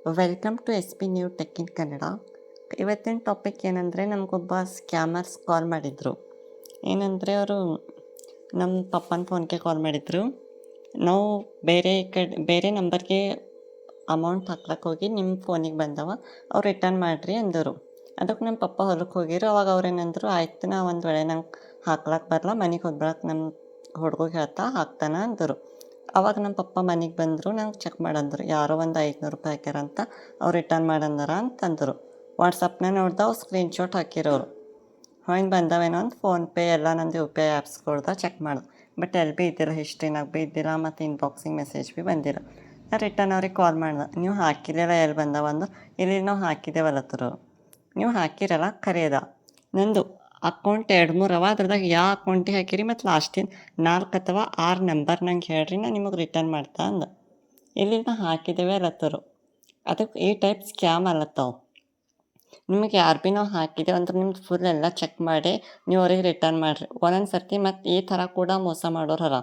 Welcome to S P new tech in Kannada. ಇವತ್ತಿನ topic ಏನಂದರೆ, ನಮಗೊಬ್ಬ scammers ಕಾಲ್ ಮಾಡಿದರು. ಏನಂದರೆ, ಅವರು ನಮ್ಮ ಪಪ್ಪನ ಫೋನ್ಗೆ ಕಾಲ್ ಮಾಡಿದರು. ನಾವು ಬೇರೆ ನಂಬರ್ಗೆ ಅಮೌಂಟ್ ಹಾಕ್ಲಕ್ಕೆ ಹೋಗಿ ನಿಮ್ಮ ಫೋನಿಗೆ ಬಂದವ, ಅವ್ರು ರಿಟರ್ನ್ ಮಾಡಿರಿ ಅಂದರು. ಅದಕ್ಕೆ ನಮ್ಮ ಪಪ್ಪ ಹೊಲಕ್ಕೆ ಹೋಗಿರು. ಅವಾಗ ಅವ್ರು ಏನಂದರು, ಆಯ್ತು ನಾ ಒಂದು ವೇಳೆ ನಂಗೆ ಹಾಕ್ಲಕ್ಕೆ ಬರಲ್ಲ, ಮನೆಗೆ ಹೋಗ್ಬರಕ್ಕೆ ನಮ್ಮ ಹುಡುಗ ಹೇಳ್ತಾ ಹಾಕ್ತಾನ ಅಂದರು. ಅವಾಗ ನಮ್ಮ ಪಪ್ಪ ಮನೆಗೆ ಬಂದರು. ನಂಗೆ ಚೆಕ್ ಮಾಡಂದ್ರು, ಯಾರೋ ಒಂದು 500 ರೂಪಾಯಿ ಹಾಕ್ಯಾರಂತ, ಅವ್ರು ರಿಟರ್ನ್ ಮಾಡಂದಾರ ಅಂತಂದರು. ವಾಟ್ಸಪ್ನಾಗ ನೋಡ್ದೆ, ಅವ್ರು ಸ್ಕ್ರೀನ್ಶಾಟ್ ಹಾಕಿರೋರು. ಹಿಂಗೆ ಬಂದವೇನೋ ಅಂತ ಫೋನ್ಪೇ ಎಲ್ಲ ನಂದು ಯು ಪಿ ಐ ಆ್ಯಪ್ಸ್ಗಳ್ದ ಚೆಕ್ ಮಾಡಿದೆ. ಬಟ್ ಎಲ್ಲಿ ಭೀ ಇದ್ದಿಲ್ಲ, ಹಿಸ್ಟ್ರಿನಾಗ ಭೀ ಇದ್ದಿಲ್ಲ, ಮತ್ತು ಇನ್ಬಾಕ್ಸಿಂಗ್ ಮೆಸೇಜ್ ಭೀ ಬಂದಿಲ್ಲ. ನಾ ರಿಟರ್ನ್ ಅವ್ರಿಗೆ ಕಾಲ್ ಮಾಡ್ದೆ, ನೀವು ಹಾಕಿರಲ್ಲ, ಎಲ್ಲಿ ಬಂದವ ಅಂದ್ರೆ, ಇಲ್ಲಿ ನಾವು ಹಾಕಿದ್ದೇವಲ್ಲತ್ತರು. ನೀವು ಹಾಕಿರಲ್ಲ ಖರೇದ, ನಂದು ಅಕೌಂಟ್ 2-3 ಅವ, ಅದ್ರದಾಗ ಯಾವ ಅಕೌಂಟಿಗೆ ಹಾಕಿರಿ ಮತ್ತು ಲಾಸ್ಟಿನ 4 ಅಥವಾ 6 ನಂಬರ್ ನಂಗೆ ಹೇಳ್ರಿ, ನಾನು ನಿಮಗೆ ರಿಟರ್ನ್ ಮಾಡ್ತಾ ಅಂದ. ಇಲ್ಲಿ ನಾ ಹಾಕಿದ್ದೇವೆ ಅಲ್ಲತ್ತರು. ಅದಕ್ಕೆ ಈ ಟೈಪ್ ಸ್ಕ್ಯಾಮ್ ಅಲ್ಲತ್ತವು. ನಿಮಗೆ ಯಾರು ಭೀ ನಾವು ಹಾಕಿದ್ದೇವೆ ಅಂದ್ರೆ ನಿಮ್ದು ಫುಲ್ ಎಲ್ಲ ಚೆಕ್ ಮಾಡಿ ನೀವು ಅವ್ರಿಗೆ ರಿಟರ್ನ್ ಮಾಡಿರಿ. ಒಂದೊಂದು ಸರ್ತಿ ಮತ್ತು ಈ ಥರ ಕೂಡ ಮೋಸ ಮಾಡೋರು ಹರ.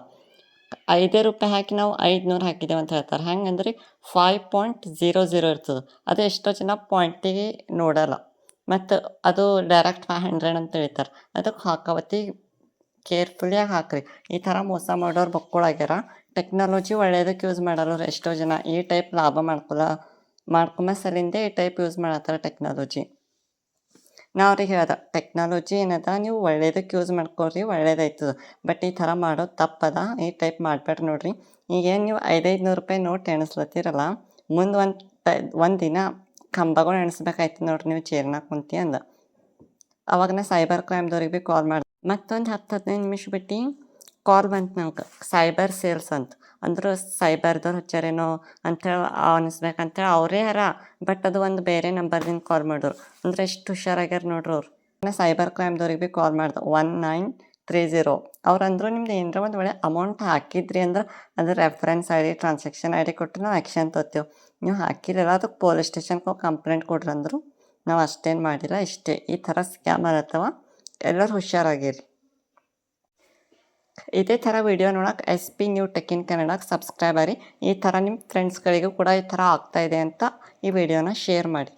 5 ರೂಪಾಯಿ ಹಾಕಿ ನಾವು 500 ಹಾಕಿದ್ದೇವೆ ಅಂತ ಹೇಳ್ತಾರೆ. ಹೆಂಗಂದ್ರೆ 5.00 ಇರ್ತದೆ. ಅದು ಎಷ್ಟೋ ಜನ ಪಾಯಿಂಟಿಗೆ ನೋಡಲ್ಲ, ಮತ್ತು ಅದು ಡೈರೆಕ್ಟ್ 500 ಅಂತ ಹೇಳ್ತಾರೆ. ಅದಕ್ಕೆ ಹಾಕವತ್ತಿ ಕೇರ್ಫುಲ್ಲಿಯಾಗಿ ಹಾಕ್ರಿ. ಈ ಥರ ಮೋಸ ಮಾಡೋರು ಬಕ್ಕೊಳಾಗ್ಯಾರ. ಟೆಕ್ನಾಲಜಿ ಒಳ್ಳೆಯದಕ್ಕೆ ಯೂಸ್ ಮಾಡಲ್ಲ ಎಷ್ಟೋ ಜನ. ಈ ಟೈಪ್ ಲಾಭ ಮಾಡ್ಕೊಂಬ ಸಲಿಂದೆ ಈ ಟೈಪ್ ಯೂಸ್ ಮಾಡತ್ತಾರೆ ಟೆಕ್ನಾಲಜಿ. ನಾ ಅವ್ರಿಗೆ ಹೇಳ್ದೆ, ಟೆಕ್ನಾಲಜಿ ಏನದ, ನೀವು ಒಳ್ಳೇದಕ್ಕೆ ಯೂಸ್ ಮಾಡ್ಕೊಳ್ರಿ, ಒಳ್ಳೇದಾಯ್ತದ. ಬಟ್ ಈ ಥರ ಮಾಡೋದು ತಪ್ಪದ, ಈ ಟೈಪ್ ಮಾಡಬೇಡ್ರಿ. ನೋಡಿರಿ, ಈಗೇನು ನೀವು 500 ರೂಪಾಯಿ ನೋಟ್ ಎಣಿಸ್ಲತ್ತೀರಲ್ಲ, ಮುಂದೆ ಒಂದು ದಿನ ಕಂಬಗಳು ಎಣಿಸ್ಬೇಕಾಯ್ತು ನೋಡ್ರಿ, ನೀವು ಚೇರ್ನಾಗ ಕುಂತಿ ಅಂದ. ಅವಾಗ ನಾ ಸೈಬರ್ ಕ್ರೈಮ್ದವ್ರಿಗೆ ಭೀ ಕಾಲ್ ಮಾಡಿದೆ. ಮತ್ತೊಂದು 10-15 ನಿಮಿಷ ಬಿಟ್ಟು ಕಾಲ್ ಬಂತು ನಂಗೆ, ಸೈಬರ್ ಸೇಲ್ಸ್ ಅಂತ. ಅಂದ್ರೆ ಸೈಬರ್ದವ್ರು ಹಚ್ಚಾರೇನೋ ಅಂಥೇಳಿ ಅನಿಸ್ಬೇಕಂತೇಳಿ ಅವರೇ ಹರ. ಬಟ್ ಅದು ಒಂದು ಬೇರೆ ನಂಬರ್ದಿಂದ ಕಾಲ್ ಮಾಡೋರು. ಅಂದ್ರೆ ಎಷ್ಟು ಹುಷಾರಾಗ್ಯಾರ ನೋಡ್ರಿ ಅವ್ರು. ನಾ ಸೈಬರ್ ಕ್ರೈಮ್ದವ್ರಿಗೆ ಭೀ ಕಾಲ್ ಮಾಡ್ದೆ, 1930. ಅವ್ರು ಅಂದರು, ನಿಮ್ದು ಏನರ ಒಂದು ವೇಳೆ ಅಮೌಂಟ್ ಹಾಕಿದ್ರಿ ಅಂದ್ರೆ ಅದು reference I D, transaction I D ಕೊಟ್ಟು ನಾವು ಆ್ಯಕ್ಷನ್ ತೊಗೊತೀವಿ. ನೀವು ಹಾಕಿರಲ್ಲ, ಅದಕ್ಕೆ ಪೊಲೀಸ್ ಸ್ಟೇಷನ್ಗೆ ಹೋಗಿ ಕಂಪ್ಲೇಂಟ್ ಕೊಡ್ರಿ ಅಂದರು. ನಾವು ಅಷ್ಟೇನು ಮಾಡಿಲ್ಲ, ಇಷ್ಟೇ. ಈ ಥರ ಸ್ಕ್ಯಾಮ್ ಆಗತ್ತವ, ಎಲ್ಲರೂ ಹುಷಾರಾಗಿರಿ. ಇದೇ ಥರ ವಿಡಿಯೋ ನೋಡೋಕೆ S P new tech in ಕನ್ನಡಕ್ಕೆ ಸಬ್ಸ್ಕ್ರೈಬ್ ಆಗಿ. ಈ ಥರ ನಿಮ್ಮ ಫ್ರೆಂಡ್ಸ್ಗಳಿಗೂ ಕೂಡ ಈ ಥರ ಆಗ್ತಾಯಿದೆ ಅಂತ ಈ ವಿಡಿಯೋನ ಶೇರ್ ಮಾಡಿ.